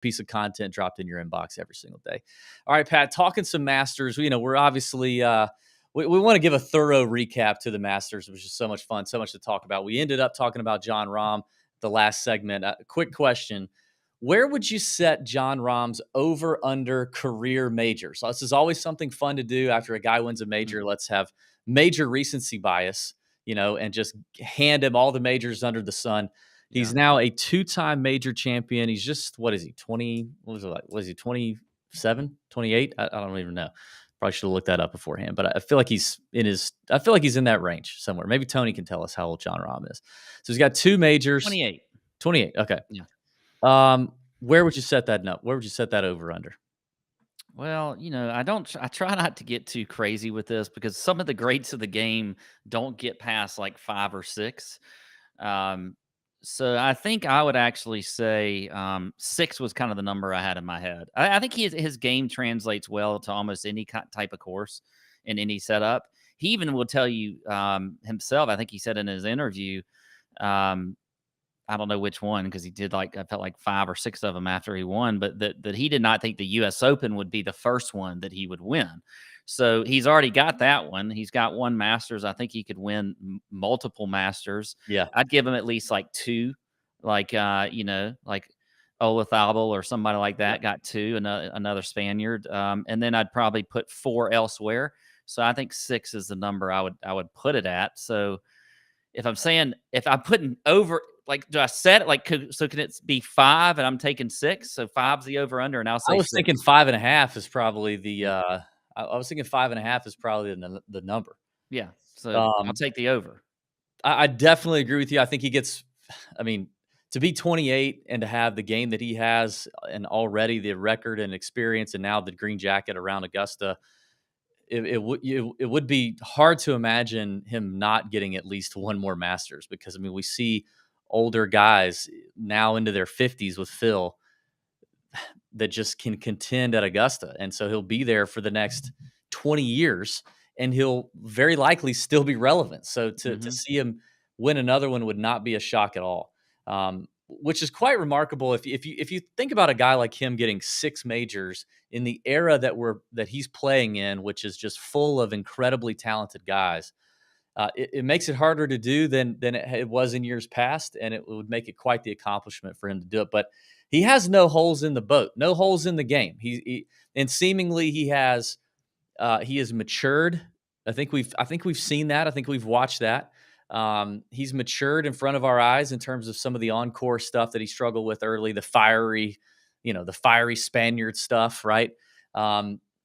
piece of content dropped in your inbox every single day. All right, Pat, talking some Masters. We're obviously we want to give a thorough recap to the Masters, which is so much fun, so much to talk about. We ended up talking about Jon Rahm the last segment. Quick question. Where would you set Jon Rahm's over/under career major? So this is always something fun to do after a guy wins a major. Let's have major recency bias, and just hand him all the majors under the sun. He's now a two-time major champion. He's just, what is he, 20? What was it like? Was he 27, 28? I don't even know. Probably should have looked that up beforehand, but I feel like he's in that range somewhere. Maybe Tony can tell us how old Jon Rahm is. So he's got two majors. 28. 28. Okay. Yeah. Where would you set that up? Where would you set that over under? Well, I try not to get too crazy with this because some of the greats of the game don't get past like 5 or 6. So I think I would actually say 6 was kind of the number I had in my head. I think his game translates well to almost any type of course in any setup. He even will tell you himself, I think he said in his interview, I don't know which one because he did I felt like 5 or 6 of them after he won, but that he did not think the U.S. Open would be the first one that he would win. So he's already got that one. He's got one Masters. I think he could win multiple Masters. Yeah, I'd give him at least like 2, like like Olazabal or somebody like that got 2, another Spaniard, and then I'd probably put 4 elsewhere. So I think 6 is the number I would put it at. So if I'm putting over, like, do I set it can it be 5 and I'm taking 6? So 5's the over under, and I'll say I was 6. thinking 5.5 is probably the. I was thinking 5.5 is probably the number. Yeah, so I'll take the over. I definitely agree with you. I think he gets. I mean, to be 28 and to have the game that he has, and already the record and experience, and now the green jacket around Augusta, it would be hard to imagine him not getting at least one more Masters, because we see older guys now into their 50s with Phil that just can contend at Augusta, and so he'll be there for the next 20 years, and he'll very likely still be relevant. So to see him win another one would not be a shock at all, which is quite remarkable. If you think about a guy like him getting 6 majors in the era that he's playing in, which is just full of incredibly talented guys, it makes it harder to do than it was in years past, and it would make it quite the accomplishment for him to do it. But he has no holes in the boat, no holes in the game. And seemingly he has matured. I think we've seen that. I think we've watched that. He's matured in front of our eyes in terms of some of the on-course stuff that he struggled with early, the fiery Spaniard stuff, right?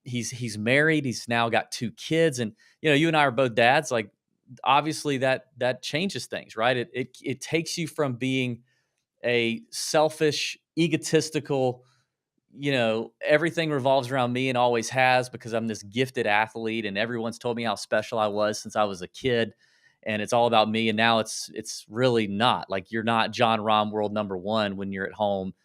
He's married. He's now got 2 kids, and you and I are both dads. Like, obviously that changes things, right? It takes you from being a selfish, egotistical, everything revolves around me and always has, because I'm this gifted athlete and everyone's told me how special I was since I was a kid, and it's all about me. And now it's really not. Like, you're not Jon Rahm world number 1 when you're at home,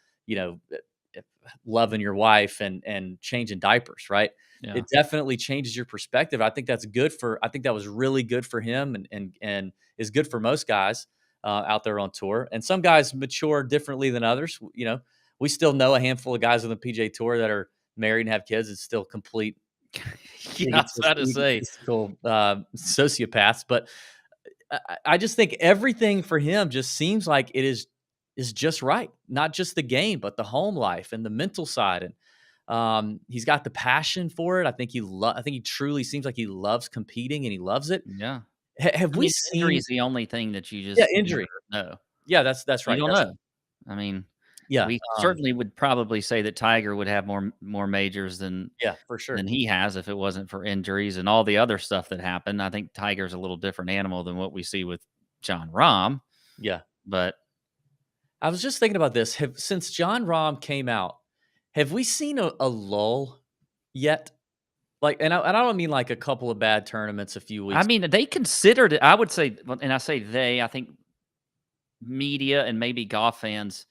loving your wife and changing diapers, right? Yeah. It definitely changes your perspective. I think that was really good for him, and is good for most guys out there on tour. And some guys mature differently than others. We still know a handful of guys on the PGA Tour that are married and have kids. It's still complete. Yeah, I to say sociopaths. But I just think everything for him just seems like it is just right. Not just the game, but the home life and the mental side. And he's got the passion for it. I think he truly seems like he loves competing, and he loves it. Yeah. Have we seen injury is the only thing that you just injury? No. Yeah, that's right. You don't know. I mean, yeah, we certainly would probably say that Tiger would have more majors than for sure than he has if it wasn't for injuries and all the other stuff that happened. I think Tiger's a little different animal than what we see with Jon Rahm. Yeah, but I was just thinking about this. Since Jon Rahm came out, have we seen a lull yet? Like, and I don't mean like a couple of bad tournaments a few weeks. I mean, they considered it. I would say, and I say they, I think media and maybe golf fans,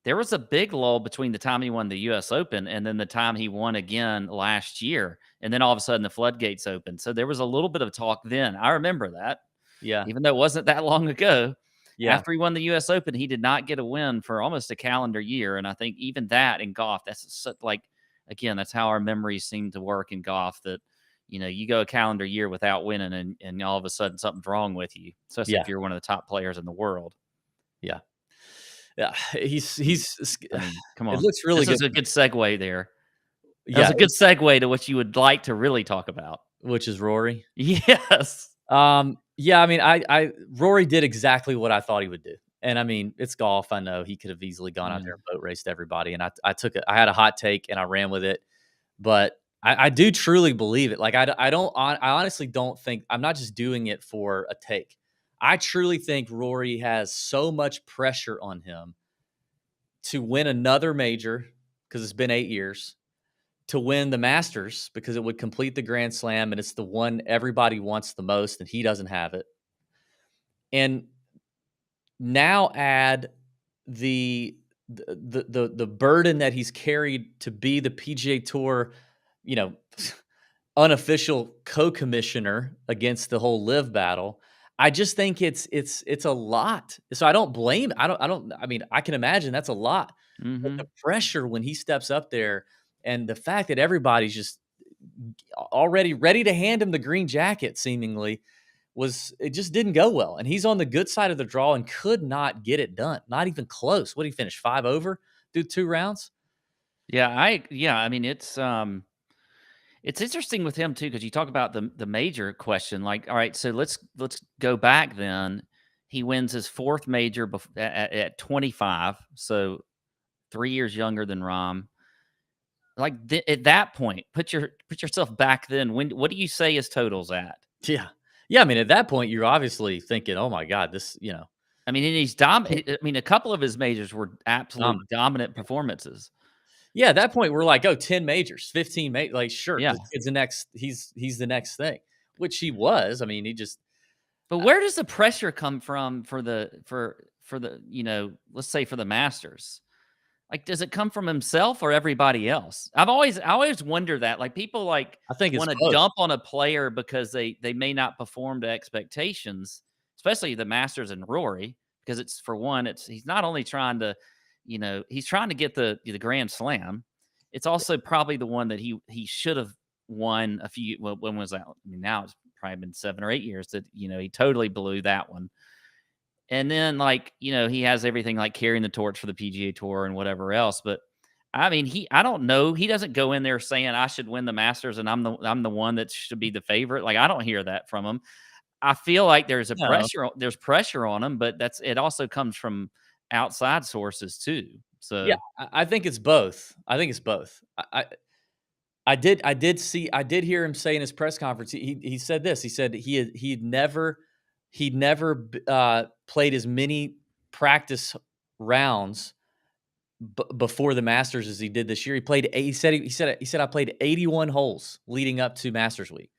there was a big lull between the time he won the U.S. Open and then the time he won again last year. And then all of a sudden the floodgates opened. So there was a little bit of talk then. I remember that. Yeah. Even though it wasn't that long ago. Yeah. After he won the US Open, he did not get a win for almost a calendar year, and I think even that in golf, that's such like again, that's how our memories seem to work in golf that, you go a calendar year without winning and all of a sudden something's wrong with you, especially if Yeah. you're one of the top players in the world. Yeah. Yeah. And, He's I mean, come it on. looks really This good. is a good segue there. That was Yeah, a good segue to what you would like to really talk about. which is Rory. Yes. Yeah, I mean, I Rory did exactly what I thought he would do. And I mean, it's golf. I know he could have easily gone out Yeah. there and boat raced everybody. And I had a hot take and I ran with it. But I do truly believe it. Like I honestly don't think I'm not just doing it for a take. I truly think Rory has so much pressure on him to win another major because it's been 8 years, to win the Masters because it would complete the Grand Slam and it's the one everybody wants the most and he doesn't have it. And now add the burden that he's carried to be the PGA Tour, you know, unofficial co-commissioner against the whole live battle. I just think it's a lot. So I don't blame I mean, I can imagine that's a lot. But the Mhm. pressure when he steps up there and the fact that everybody's just already ready to hand him the green jacket seemingly it just didn't go well. And he's on the good side of the draw and could not get it done. Not even close. What did he finish? 5 over through 2 rounds? Yeah, I mean, it's interesting with him too because you talk about the major question. Like, all right, so let's go back then. He wins his fourth major at 25, so 3 years younger than Rahm. Like at that point, put yourself back then. What do you say his totals at? Yeah. Yeah, I mean, at that point, you're obviously thinking, "Oh my god, this," I mean, and I mean, a couple of his majors were absolute dominant. dominant performances. Yeah, at that point, we're like, "Oh, 10 majors, 15 ma," like, sure, Yeah, this kid's the next he's the next thing, which he was. I mean, he just but where does the pressure come from for the let's say for the Masters? Like, does it come from himself or everybody else? I always wonder that. Like, people, like, I think it's wanna both. dump on a player because they may not perform to expectations, especially the Masters and Rory, because it's for one, he's not only trying to, he's trying to get the Grand Slam. It's also probably the one that he should have won when was that? I mean, now it's probably been 7 or 8 years that, he totally blew that one. And then, like, he has everything like carrying the torch for the PGA Tour and whatever else. But I mean, I don't know. He doesn't go in there saying I should win the Masters and I'm the one that should be the favorite. Like, I don't hear that from him. I feel like No. there's pressure on him, but it also comes from outside sources too. Yeah, So I think it's both. I think it's both. I did hear him say in his press conference, he said this, he said he'd never played as many practice rounds before the Masters as he did this year. He played he said I played 81 holes leading up to Masters week.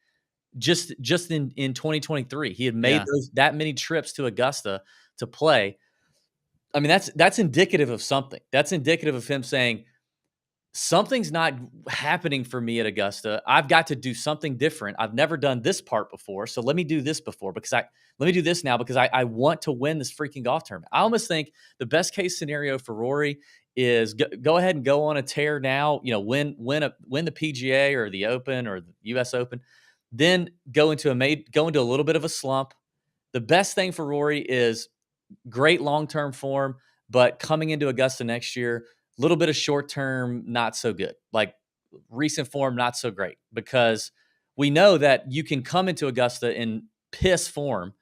Just in 2023, he had made yeah, that many trips to Augusta to play. I mean, that's indicative of something. That's indicative of him saying, something's not happening for me at Augusta. I've got to do something different. I've never done this part before, so let me do this let me do this now because I want to win this freaking golf tournament. I almost think the best case scenario for Rory is go ahead and go on a tear now. Win the PGA or the Open or the U.S. Open, then go into a little bit of a slump. The best thing for Rory is great long-term form, but coming into Augusta next year, a little bit of short-term, not so good. Like recent form, not so great because we know that you can come into Augusta in piss form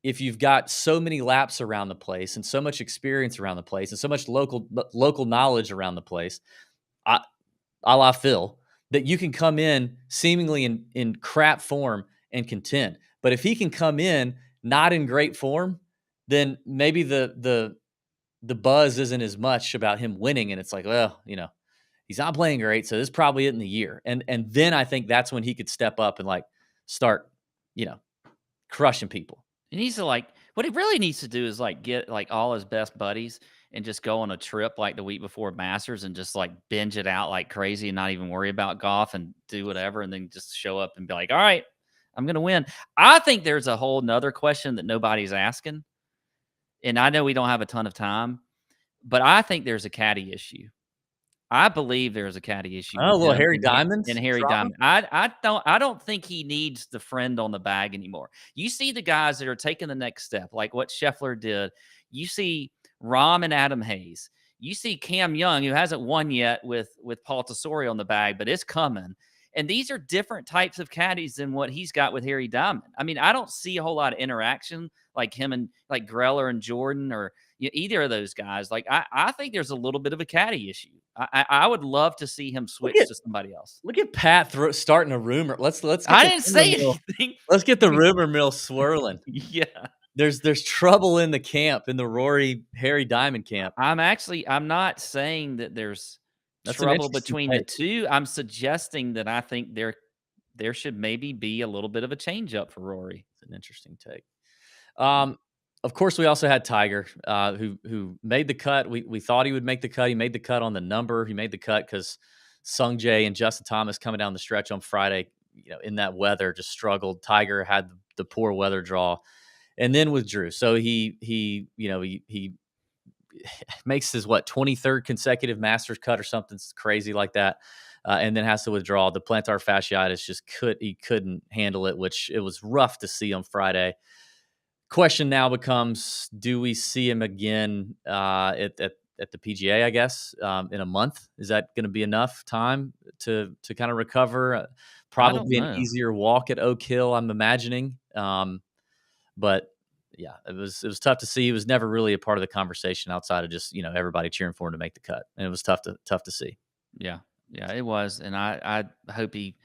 if you've got so many laps around the place and so much experience around the place and so much local knowledge around the place, a la Phil, that you can come in seemingly in crap form and contend. But if he can come in not in great form, then maybe the buzz isn't as much about him winning, and it's like, well, he's not playing great, so this probably isn't the year. And then I think that's when he could step up and like start, you know, crushing people. he needs to like what he really needs to do is like get like all his best buddies and just go on a trip like the week before Masters and just like binge it out like crazy and not even worry about golf and do whatever and then just show up and be like, all right, I'm gonna win. I think there's a whole nother question that nobody's asking and I know we don't have a ton of time, but I think there's a caddy issue. I believe there's a caddy issue Oh, a with little him Harry and Diamond Harry drama? Diamond. I don't think he needs the friend on the bag anymore. You see the guys that are taking the next step, like what Scheffler did. You see Rahm and Adam Hayes. You see Cam Young, who hasn't won yet with Paul Tesori on the bag, but it's coming. And these are different types of caddies than what he's got with Harry Diamond. I mean, I don't see a whole lot of interaction like him and like Greller and Jordan or either of those guys. Like I think there's a little bit of a caddy issue. I would love to see him Look switch at to somebody else. look at Pat starting a rumor. Let's get I the didn't rumor say mill. anything. Let's get the rumor mill swirling. Yeah. There's trouble in the camp, in the Rory Harry Diamond camp. I'm not saying that there's That's an trouble interesting between the take. two. I'm suggesting that I think there should maybe be a little bit of a change up for Rory. It's an interesting take. Of course, we also had Tiger, who made the cut. We thought he would make the cut. He made the cut on the number. He made the cut because Sung Jae and Justin Thomas coming down the stretch on Friday, in that weather, just struggled. Tiger had the poor weather draw, and then withdrew. So he makes his 23rd consecutive Masters cut or something crazy like that, and then has to withdraw. The plantar fasciitis he couldn't handle it, which it was rough to see on Friday. Question now becomes: do we see him again at the PGA? I guess in a month. Is that going to be enough time to kind of recover? I don't Probably an know. easier walk at Oak Hill, I'm imagining. But yeah, it was tough to see. He was never really a part of the conversation outside of just everybody cheering for him to make the cut, and it was tough to see. Yeah. Yeah, it was. And I hope he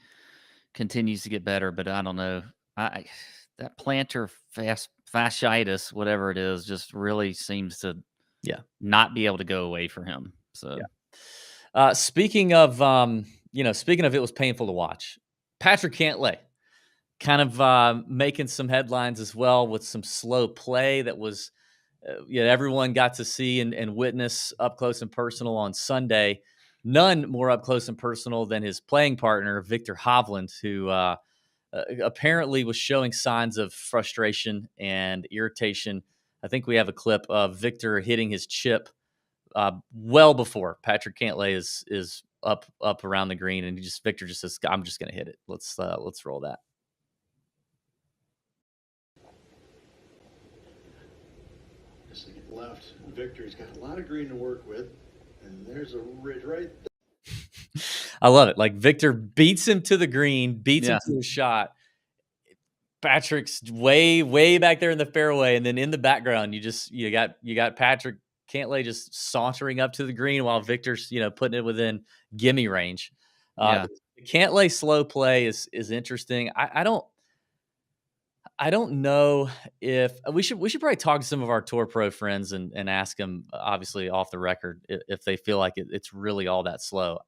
continues to get better, but I don't know. I that plantar fasciitis, whatever it is, just really seems to Yeah, not be able to go away for him. So yeah. Speaking of it was painful to watch. Patrick Cantlay kind of making some headlines as well with some slow play that was, everyone got to see and witness up close and personal on Sunday. None more up close and personal than his playing partner, Victor Hovland, who apparently was showing signs of frustration and irritation. I think we have a clip of Victor hitting his chip well before Patrick Cantlay is up around the green, and Victor just says, "I'm just going to hit it. Let's roll that." Left. Victor's got a lot of green to work with, and there's a ridge right there. I love it. Like Victor beats him to the green, beats him yeah, to a shot. Patrick's way, way back there in the fairway, and then in the background, you got Patrick Cantlay just sauntering up to the green while Victor's putting it within gimme range. yeah. The Cantlay slow play is interesting. I don't know if we should probably talk to some of our tour pro friends and ask them, obviously off the record, if they feel like it's really all that slow.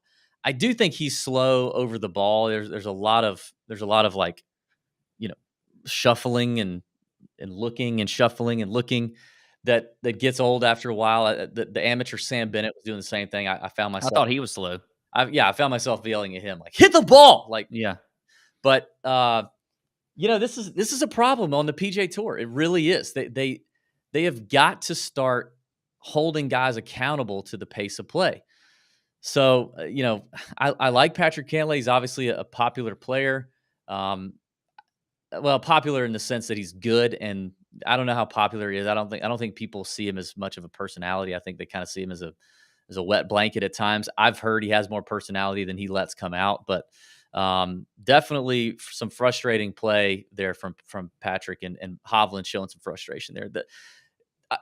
I do think he's slow over the ball. There's a lot of like you know shuffling and looking and shuffling and looking that gets old after a while. The amateur Sam Bennett was doing the same thing. I found I myself, thought he was slow. I found myself yelling at him like, hit the ball, like. Yeah, But this is a problem on the PJ Tour. It really is. They have got to start holding guys accountable to the pace of play. So I like Patrick Cantlay. He's obviously a popular player. Well, popular in the sense that he's good, and I don't know how popular he is. I don't think people see him as much of a personality. I think they kind of see him as a wet blanket at times. I've heard he has more personality than he lets come out, but definitely some frustrating play there from Patrick and Hovland showing some frustration there.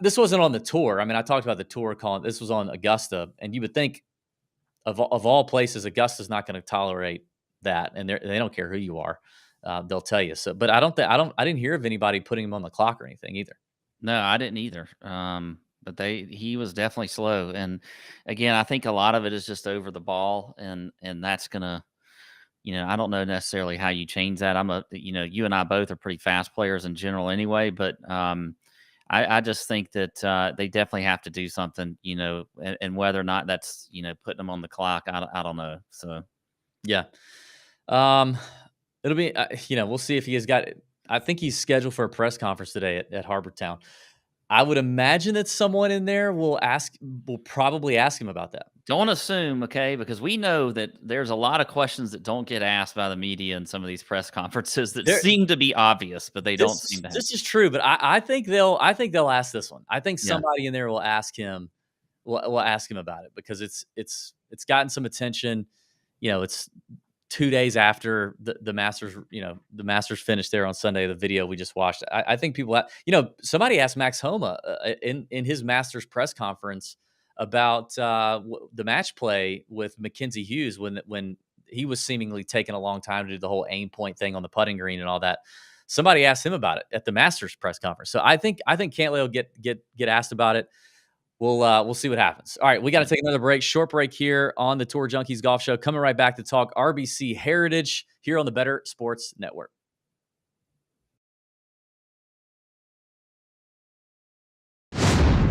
This wasn't on the tour. I mean, I talked about the tour calling. This was on Augusta, and you would think of all places, Augusta's not going to tolerate that, and they don't care who you are. They'll tell you so. But I didn't hear of anybody putting him on the clock or anything either. no, I didn't either. But he was definitely slow, and again, I think a lot of it is just over the ball, and that's gonna, I don't know necessarily how you change that. You and I both are pretty fast players in general anyway, but I just think that they definitely have to do something, and whether or not that's putting them on the clock, I don't know. So Yeah. Um, it'll be we'll see if he has got. I think he's scheduled for a press conference today at Harbortown. I would imagine that someone in there will probably ask him about that. Don't assume, okay? Because we know that there's a lot of questions that don't get asked by the media in some of these press conferences that There seem to be obvious, but they don't seem to have. This is true, but I think they'll ask this one. I think Yeah. somebody in there will ask him will ask him about it because it's gotten some attention. It's 2 days after the Masters, the Masters finished there on Sunday, the video we just watched. I think people somebody asked Max Homa in his Masters press conference about the match play with Mackenzie Hughes when he was seemingly taking a long time to do the whole aim point thing on the putting green and all that. Somebody asked him about it at the Masters press conference. So I think Cantlay will get asked about it. We'll see what happens. All right, we got to take another break. Short break here on the Tour Junkies Golf Show. Coming right back to talk RBC Heritage here on the Better Sports Network.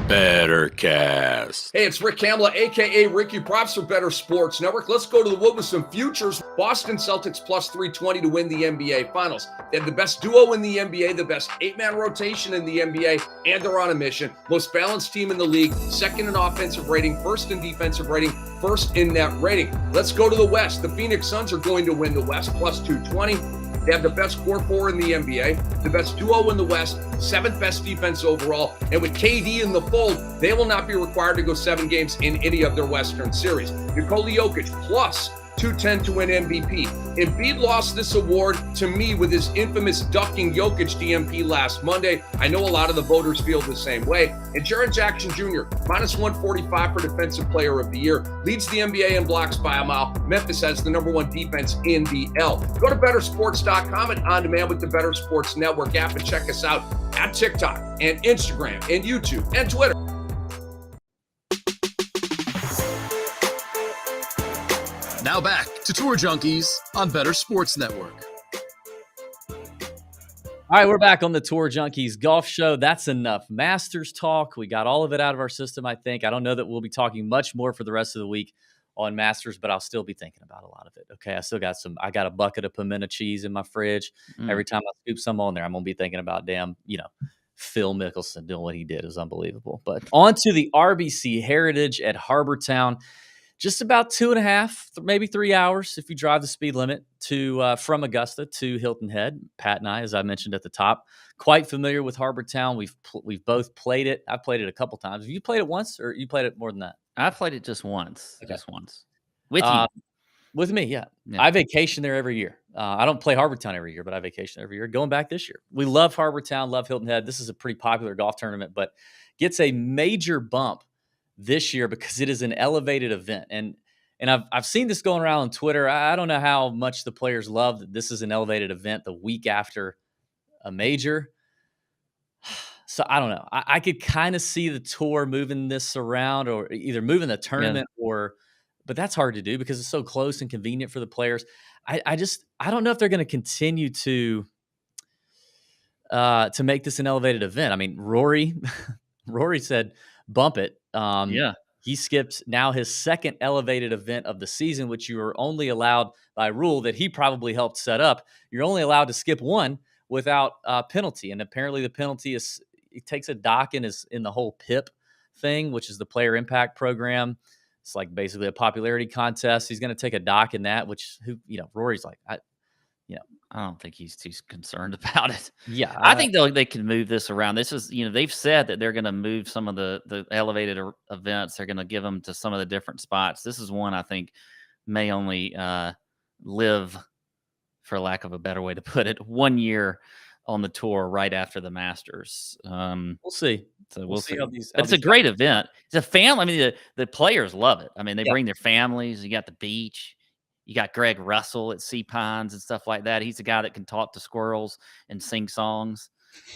Bettercast. Hey, it's Rick Kamla, a.k.a. Ricky Props for Better Sports Network. Let's go to the wood with some futures. Boston Celtics plus 320 to win the NBA Finals. They have the best duo in the NBA, the best 8-man rotation in the NBA, and they're on a mission. Most balanced team in the league, second in offensive rating, first in defensive rating, first in net rating. Let's go to the West. The Phoenix Suns are going to win the West plus 220. They have the best core four in the NBA, the best duo in the West, 7th best defense overall. And with KD in the fold, they will not be required to go 7 games in any of their Western series. Nikola Jokic plus 210 to win MVP. Embiid lost this award to me with his infamous ducking Jokic DMP last Monday. I know a lot of the voters feel the same way. And Jaren Jackson Jr., minus 145 for Defensive Player of the Year, leads the NBA in blocks by a mile. Memphis has the #1 defense in the L. Go to bettersports.com and on demand with the Better Sports Network app and check us out at TikTok and Instagram and YouTube and Twitter. Now back to Tour Junkies on Better Sports Network. All right, we're back on the Tour Junkies Golf Show. That's enough Masters talk. We got all of it out of our system, I think. I don't know that we'll be talking much more for the rest of the week on Masters, but I'll still be thinking about a lot of it. Okay, I got a bucket of pimento cheese in my fridge. Every time I scoop some on there, I'm going to be thinking about Phil Mickelson doing what he did. It was unbelievable. But on to the RBC Heritage at Harbor Town. Just about 2.5, maybe 3 hours if you drive the speed limit from Augusta to Hilton Head. Pat and I, as I mentioned at the top, quite familiar with Harbor Town. We've both played it. I've played it a couple times. Have you played it once, or you played it more than that? I played it just once. Okay. Just once. With you. With me, yeah. I vacation there every year. I don't play Harbor Town every year, but I vacation every year. Going back this year. We love Harbor Town, love Hilton Head. This is a pretty popular golf tournament, but gets a major bump this year because it is an elevated event. And I've seen this going around on Twitter. I don't know how much the players love that this is an elevated event the week after a major. So I don't know. I could kind of see the tour moving this around, or either moving the tournament but that's hard to do because it's so close and convenient for the players. I don't know if they're going to continue to make this an elevated event. I mean, Rory said, bump it. He skipped now his second elevated event of the season, which you are only allowed by rule that he probably helped set up. You're only allowed to skip one without penalty. And apparently the penalty is, it takes a dock in the whole PIP thing, which is the player impact program. It's like basically a popularity contest. He's going to take a dock in that, Rory's like, I don't think he's too concerned about it. Yeah. I think they can move this around. This is, they've said that they're going to move some of the elevated events. They're going to give them to some of the different spots. This is one I think may only live, for lack of a better way to put it, 1 year on the tour right after the Masters. We'll see. So we'll see. How these. But it's a great event. It's a family. I mean, the players love it. I mean, they bring their families. You got the beach. You got Greg Russell at Sea Pines and stuff like that. He's the guy that can talk to squirrels and sing songs.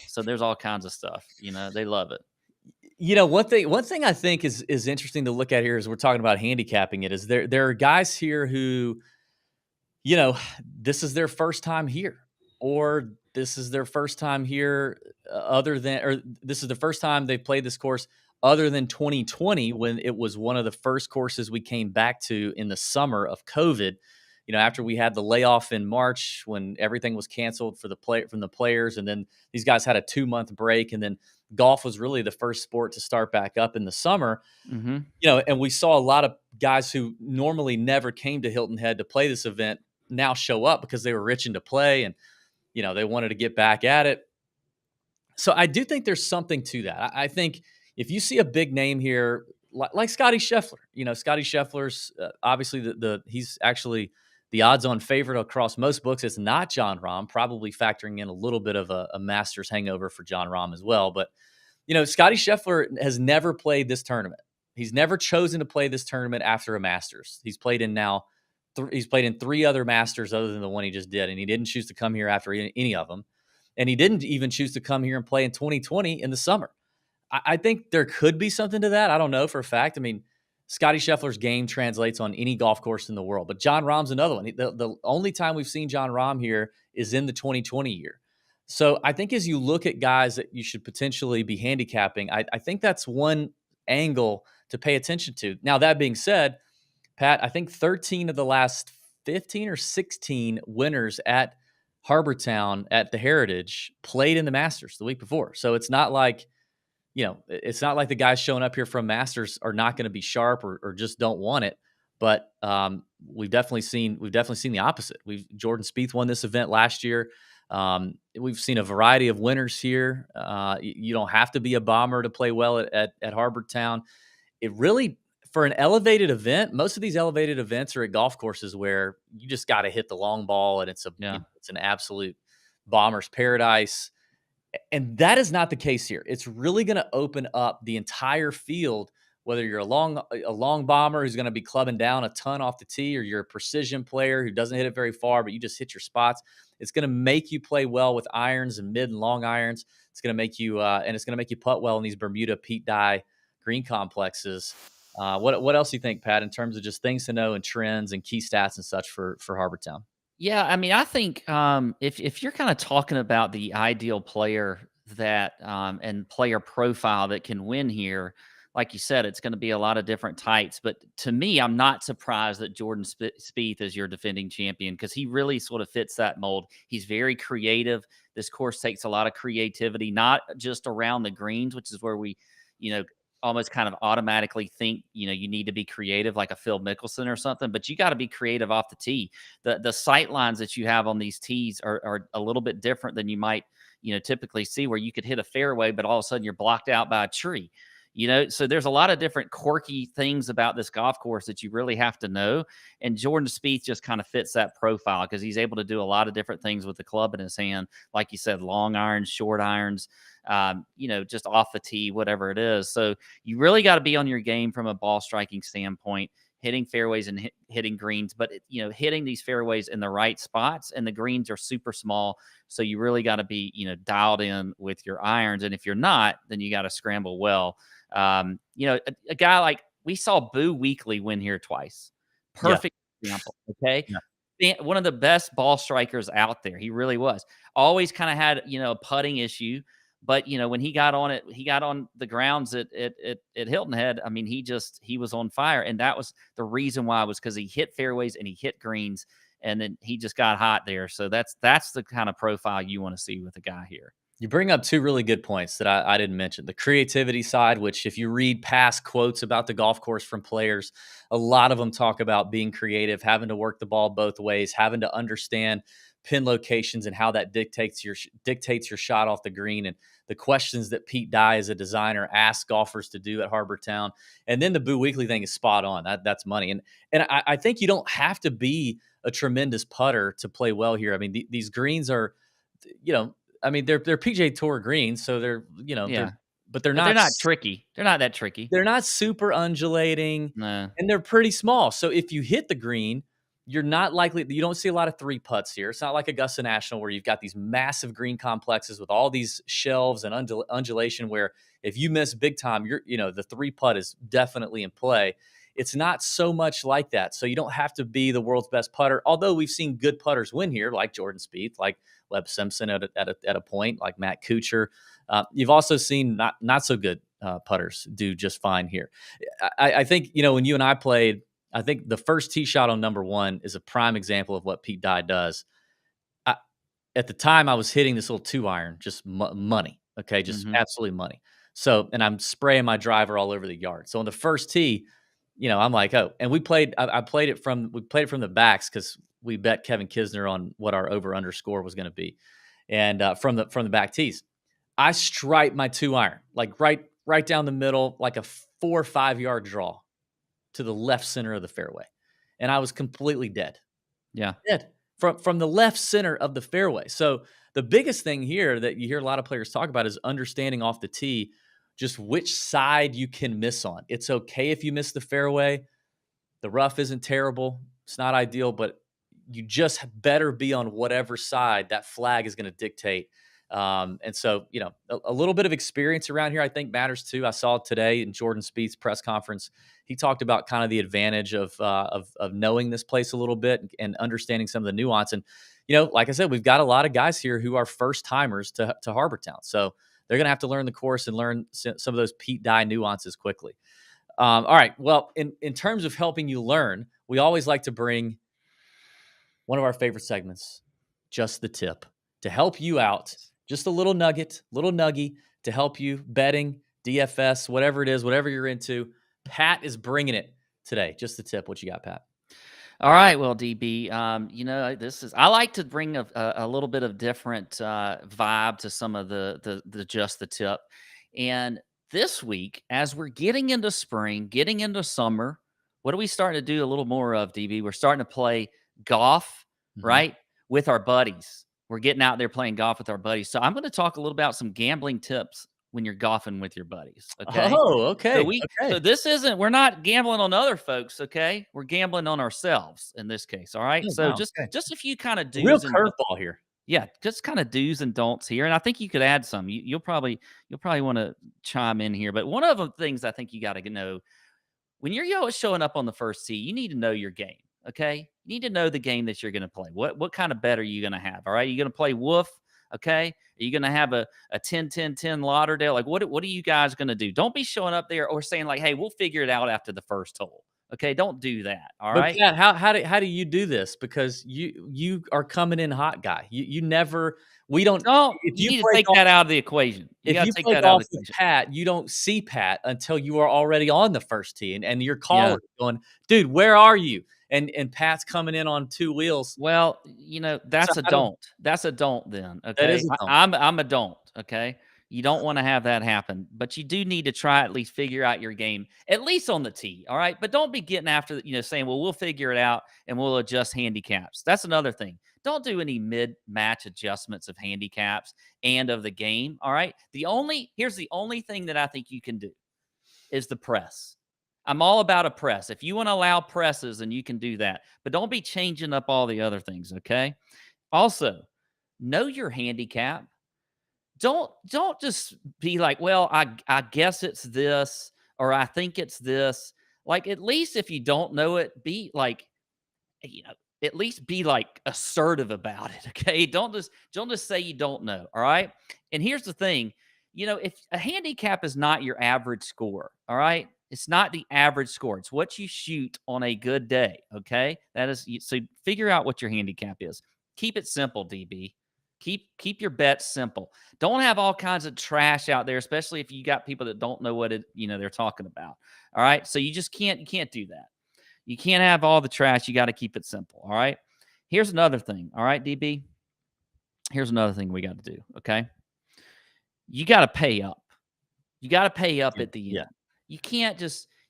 So there's all kinds of stuff. They love it. One thing I think is interesting to look at here as we're talking about handicapping it is there are guys here who, this is their first time here, or this is their first time here this is the first time they've played this course other than 2020, when it was one of the first courses we came back to in the summer of COVID. after we had the layoff in March when everything was canceled from the players, and then these guys had a 2-month break, and then golf was really the first sport to start back up in the summer. Mm-hmm. And we saw a lot of guys who normally never came to Hilton Head to play this event now show up because they were itching to play, and they wanted to get back at it. So I do think there's something to that. I think if you see a big name here, like Scotty Scheffler, Scotty Scheffler's obviously he's actually the odds-on favorite across most books. It's not Jon Rahm, probably factoring in a little bit of a Masters hangover for Jon Rahm as well. But Scotty Scheffler has never played this tournament. He's never chosen to play this tournament after a Masters. He's played in he's played in 3 other Masters other than the one he just did, and he didn't choose to come here after any of them. And he didn't even choose to come here and play in 2020 in the summer. I think there could be something to that. I don't know for a fact. I mean, Scotty Scheffler's game translates on any golf course in the world, but Jon Rahm's another one. The only time we've seen Jon Rahm here is in the 2020 year. So I think as you look at guys that you should potentially be handicapping, I think that's one angle to pay attention to. Now, that being said, Pat, I think 13 of the last 15 or 16 winners at Harbortown at the Heritage played in the Masters the week before. So it's not like, the guys showing up here from Masters are not going to be sharp or just don't want it. But we've definitely seen the opposite. Jordan Spieth won this event last year. We've seen a variety of winners here. You don't have to be a bomber to play well at Harbortown. It really, for an elevated event, most of these elevated events are at golf courses where you just got to hit the long ball, and it's an absolute bomber's paradise. And that is not the case here. It's really going to open up the entire field, whether you're a long bomber who's going to be clubbing down a ton off the tee, or you're a precision player who doesn't hit it very far, but you just hit your spots. It's going to make you play well with irons and mid and long irons. It's going to make you putt well in these Bermuda Pete Dye green complexes. What else do you think, Pat, in terms of just things to know and trends and key stats and such for Harbortown? Yeah, I mean, I think if you're kind of talking about the ideal player that and player profile that can win here, like you said, it's going to be a lot of different types. But to me, I'm not surprised that Jordan Spieth is your defending champion, because he really sort of fits that mold. He's very creative. This course takes a lot of creativity, not just around the greens, which is where we, almost kind of automatically think, you need to be creative like a Phil Mickelson or something, but you got to be creative off the tee. The sight lines that you have on these tees are a little bit different than you might, typically see, where you could hit a fairway, but all of a sudden you're blocked out by a tree. So there's a lot of different quirky things about this golf course that you really have to know. And Jordan Spieth just kind of fits that profile because he's able to do a lot of different things with the club in his hand. Like you said, long irons, short irons, just off the tee, whatever it is. So you really got to be on your game from a ball striking standpoint, hitting fairways and hitting greens, but hitting these fairways in the right spots, and the greens are super small. So you really got to be, dialed in with your irons. And if you're not, then you got to scramble well. A guy like, we saw Boo Weekley win here twice. Perfect example. Okay. Yeah. One of the best ball strikers out there. He really was. Always kind of had, a putting issue. But, when he got on the grounds at Hilton Head, I mean, he was on fire. And that was the reason why, was because he hit fairways and he hit greens, and then he just got hot there. So that's the kind of profile you want to see with a guy here. You bring up 2 really good points that I didn't mention. The creativity side, which if you read past quotes about the golf course from players, a lot of them talk about being creative, having to work the ball both ways, having to understand pin locations and how that dictates your shot off the green, and the questions that Pete Dye as a designer asks golfers to do at Harbortown. And then the Boo Weekley thing is spot on. That's money. And I think you don't have to be a tremendous putter to play well here. I mean, these greens are, they're PGA Tour greens, so they're, they're not tricky. They're not that tricky. They're not super undulating, and they're pretty small. So if you hit the green, you're not likely, you don't see a lot of 3 putts here. It's not like Augusta National where you've got these massive green complexes with all these shelves and undulation where if you miss big time, the 3 putt is definitely in play. It's not so much like that. So you don't have to be the world's best putter, although we've seen good putters win here, like Jordan Spieth, like Webb Simpson at a point, like Matt Kuchar. You've also seen not so good putters do just fine here. I think, when you and I played, I think the first tee shot on number 1 is a prime example of what Pete Dye does. I, at the time, I was hitting this little 2-iron, just money. Okay, just Mhm. absolutely money. So, and I'm spraying my driver all over the yard. So on the first tee, I'm like, oh, and we played. I played it from the backs because we bet Kevin Kisner on what our over under score was going to be, and from the back tees, I striped my 2-iron like right down the middle, like a 4 or 5 yard draw to the left center of the fairway, and I was completely dead. Yeah. Dead from the left center of the fairway. So the biggest thing here that you hear a lot of players talk about is understanding off the tee just which side you can miss on. It's okay if you miss the fairway. The rough isn't terrible. It's not ideal, but you just better be on whatever side that flag is going to dictate. And so, a little bit of experience around here, I think, matters too. I saw today in Jordan Spieth's press conference, he talked about kind of the advantage of knowing this place a little bit and understanding some of the nuance. And like I said, we've got a lot of guys here who are first timers to Harbor Town, so they're going to have to learn the course and learn some of those Pete Dye nuances quickly. All right. Well, in terms of helping you learn, we always like to bring one of our favorite segments, Just the Tip, to help you out. Just a little nuggie to help you betting, DFS, whatever it is, whatever you're into. Pat is bringing it today. Just the tip. What you got, Pat? All right, well, DB, I like to bring a little bit of different vibe to some of the just the tip, and this week, as we're getting into spring, getting into summer, what are we starting to do a little more of, DB? We're starting to play golf, right, with our buddies. We're getting out there playing golf with our buddies. So I'm going to talk a little about some gambling tips when you're golfing with your buddies. Okay. Oh, okay. So this isn't, we're not gambling on other folks. Okay. We're gambling on ourselves in this case. All right. Oh, So wow, just a few kind of real do's and curveball here. yeah, just kind of do's and don'ts here. And I think you could add some. You'll probably want to chime in here. But one of the things I think you got to know when you're showing up on the first tee, you need to know your game. Okay. You need to know the game that you're going to play. What kind of bet are you going to have? All right. You're going to play woof. Okay. Are you going to have a 10-10-10 Lauderdale? Like, what are you guys going to do? Don't be showing up there or saying like, hey, we'll figure it out after the first hole. Okay. Don't do that. All right. Pat, how do you do this? Because you are coming in hot, guy. You never, we don't, if you need to take that out of the equation. If you play golf with Pat, you don't see Pat until you are already on the first tee and your caller going, dude, where are you? And Pat's coming in on 2 wheels. Well, that's a don't. That's a don't then. Okay. That is a don't. I'm a don't. Okay. You don't want to have that happen, but you do need to try at least figure out your game, at least on the tee. All right. But don't be getting after, saying, well, we'll figure it out and we'll adjust handicaps. That's another thing. Don't do any mid-match adjustments of handicaps and of the game. All right. Here's the only thing that I think you can do is the press. I'm all about a press. If you want to allow presses, then you can do that. But don't be changing up all the other things, okay? Also, know your handicap. Don't just be like, well, I guess it's this or I think it's this. Like, at least if you don't know it, be like, at least be like assertive about it, okay? Don't just say you don't know, all right? And here's the thing, if a handicap is not your average score, all right? It's not the average score. It's what you shoot on a good day, okay? So figure out what your handicap is. Keep it simple, DB. Keep your bets simple. Don't have all kinds of trash out there, especially if you got people that don't know what they're talking about. All right? So you can't do that. You can't have all the trash. You got to keep it simple, all right? Here's another thing, all right, DB? Here's another thing we got to do, okay? You got to pay up. You got to pay up at the end. Yeah.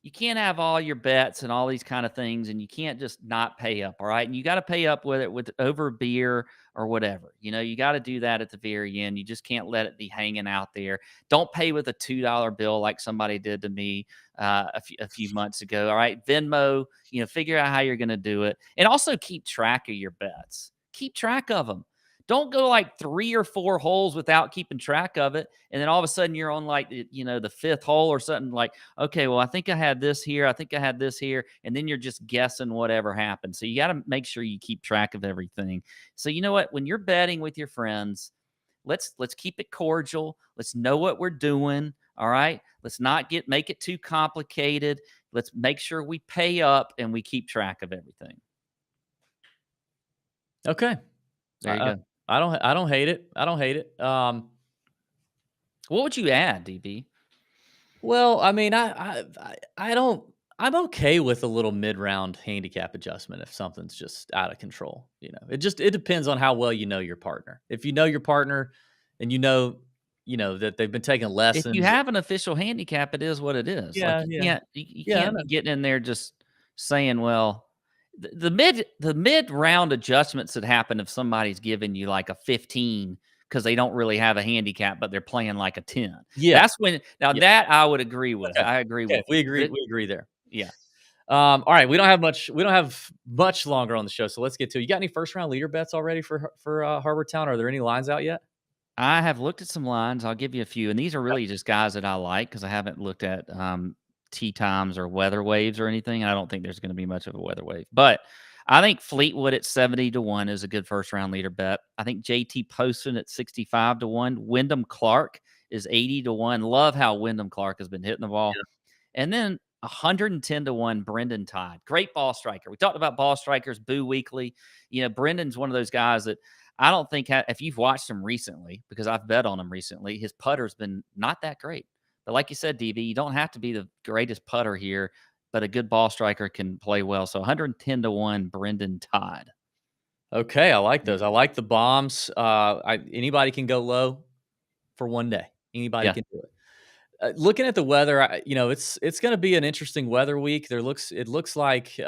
You can't have all your bets and all these kind of things, and you can't just not pay up, all right? And you got to pay up with over beer or whatever. You got to do that at the very end. You just can't let it be hanging out there. Don't pay with a $2 bill like somebody did to me a few months ago, all right? Venmo, figure out how you're going to do it. And also keep track of your bets. Keep track of them. Don't go like 3 or 4 holes without keeping track of it. And then all of a sudden you're on like, the 5th hole or something like, okay, well, I think I had this here. I think I had this here. And then you're just guessing whatever happened. So you got to make sure you keep track of everything. So you know what? When you're betting with your friends, let's keep it cordial. Let's know what we're doing. All right. Let's not make it too complicated. Let's make sure we pay up and we keep track of everything. Okay. There you go. I don't hate it. I don't hate it. What would you add, DB? Well, I mean, I don't. I'm okay with a little mid-round handicap adjustment if something's just out of control. It depends on how well you know your partner. If you know your partner, and that they've been taking If you lessons. have an official handicap, it is what it is. Like Yeah, yeah, you yeah. I can't know. be getting in there just saying, well, the mid round adjustments that happen if somebody's giving you like a 15 because they don't really have a handicap, but they're playing like a 10. Yeah, That's when yeah. that I would agree with. Okay, I agree okay. with We you. agree. We agree there. Yeah. All right, we don't have much. We don't have much longer on the show, so let's get to it. You got any first round leader bets already for Harbor Town? Are there any lines out yet? I have looked at some lines. I'll give you a few, and these are really just guys that I like because I haven't looked at tee times or weather waves or anything. I don't think there's going to be much of a weather wave, but I think Fleetwood at 70-1 is a good first round leader bet. I think JT Poston at 65-1. Wyndham Clark is 80-1. Love how Wyndham Clark has been hitting the ball, and then 110-1 Brendan Todd. Great ball striker. We talked about ball strikers, Boo Weekly. Brendan's one of those guys that I don't think if you've watched him recently, because I've bet on him recently, his putter's been not that great. But like you said, DB, you don't have to be the greatest putter here, but a good ball striker can play well. So 110-1 Brendan Todd. Okay, I like those. I like the bombs. Anybody can go low for one day. Anybody can do it. Looking at the weather, it's going to be an interesting weather week. It looks like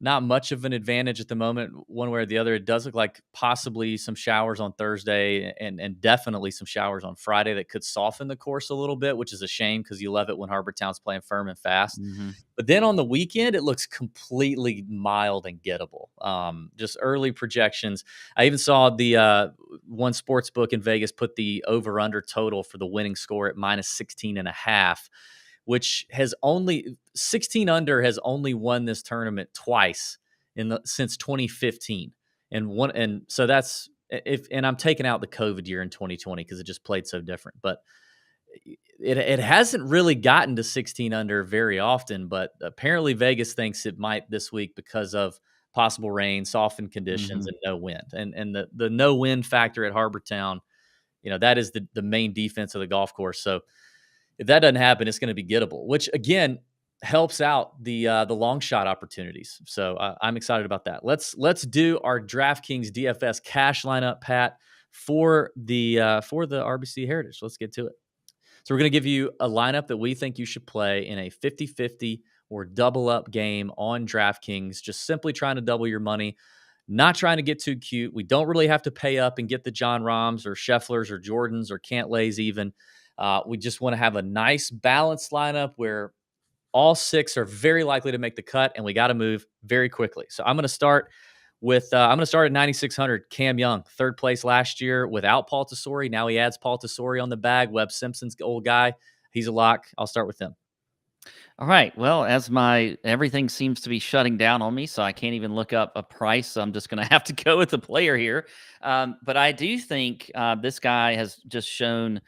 not much of an advantage at the moment, one way or the other. It does look like possibly some showers on Thursday and definitely some showers on Friday that could soften the course a little bit, which is a shame because you love it when Harbor Town's playing firm and fast. Mm-hmm. But then on the weekend, it looks completely mild and gettable. Just early projections. I even saw the one sports book in Vegas put the over-under total for the winning score at -16.5. Which has only 16 under has only won this tournament twice since 2015, and so that's and I'm taking out the COVID year in 2020 because it just played so different, but it hasn't really gotten to 16 under very often. But apparently Vegas thinks it might this week because of possible rain, softened conditions, and no wind, and the no wind factor at Harbor Town, that is the main defense of the golf course. So if that doesn't happen, it's going to be gettable, which again helps out the long shot opportunities. So I'm excited about that. Let's do our DraftKings DFS cash lineup, Pat, for the RBC Heritage. Let's get to it. So we're going to give you a lineup that we think you should play in a 50-50 or double up game on DraftKings. Just simply trying to double your money. Not trying to get too cute. We don't really have to pay up and get the Jon Rahms or Schefflers or Jordans or Cantlays even. We just want to have a nice balanced lineup where all six are very likely to make the cut, and we got to move very quickly. So I'm going to start at 9,600. Cam Young, third place last year without Paul Tesori. Now he adds Paul Tesori on the bag. Webb Simpson's old guy. He's a lock. I'll start with him. All right. Well, as everything seems to be shutting down on me, so I can't even look up a price. So I'm just going to have to go with the player here. But I do think this guy has just shown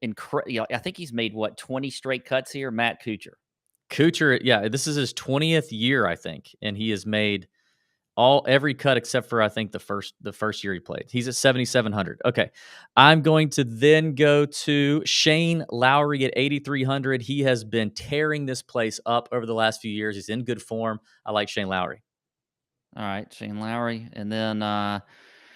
I think he's made 20 straight cuts here. Matt Kuchar, yeah, this is his 20th year, I think, and he has made every cut except for I think the first year he played. He's at 7,700. Okay, I'm going to then go to Shane Lowry at 8,300. He has been tearing this place up over the last few years. He's in good form. I like Shane Lowry. All right, Shane Lowry, and then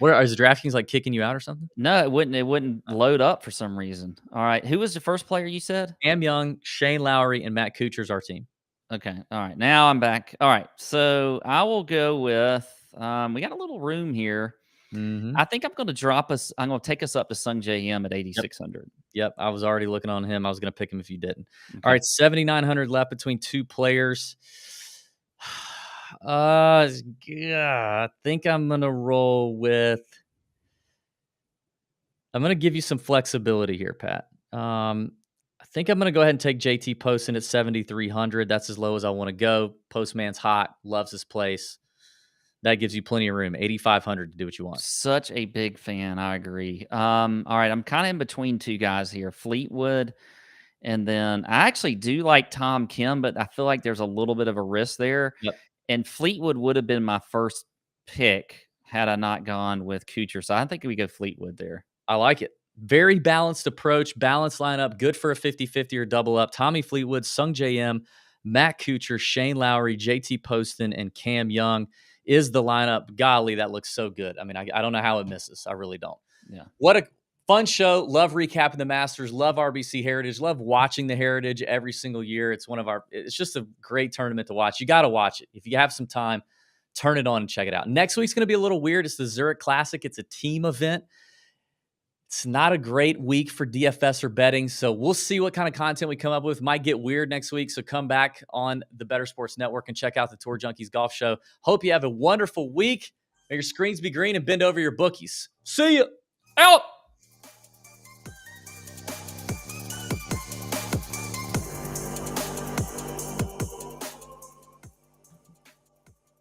where is DraftKings like kicking you out or something? No, it wouldn't. It wouldn't load up for some reason. All right, who was the first player you said? Cam Young, Shane Lowry, and Matt Kuchar's our team. Okay. All right. Now I'm back. All right. So I will go with. We got a little room here. Mm-hmm. I think I'm going to drop us. I'm going to take us up to Sung J M at 8,600. Yep. I was already looking on him. I was going to pick him if you didn't. Okay. All right. 7,900 left between two players. I think I'm going to roll with. I'm going to give you some flexibility here, Pat. I think I'm going to go ahead and take JT Poston at 7,300. That's as low as I want to go. Postman's hot, loves his place. That gives you plenty of room. 8,500 to do what you want. Such a big fan. I agree. All right. I'm kind of in between two guys here. Fleetwood And then I actually do like Tom Kim, but I feel like there's a little bit of a risk there. Yep. And Fleetwood would have been my first pick had I not gone with Kuchar. So I think we go Fleetwood there. I like it. Very balanced approach, balanced lineup, good for a 50-50 or double up. Tommy Fleetwood, Sung J.M., Matt Kuchar, Shane Lowry, JT Poston, and Cam Young is the lineup. Golly, that looks so good. I mean, I don't know how it misses. I really don't. Yeah. What a fun show. Love recapping the Masters. Love RBC Heritage. Love watching the Heritage every single year. It's just a great tournament to watch. You got to watch it. If you have some time, turn it on and check it out. Next week's going to be a little weird. It's the Zurich Classic. It's a team event. It's not a great week for DFS or betting, so we'll see what kind of content we come up with. Might get weird next week, so come back on the Better Sports Network and check out the Tour Junkies Golf Show. Hope you have a wonderful week. May your screens be green and bend over your bookies. See ya. Out.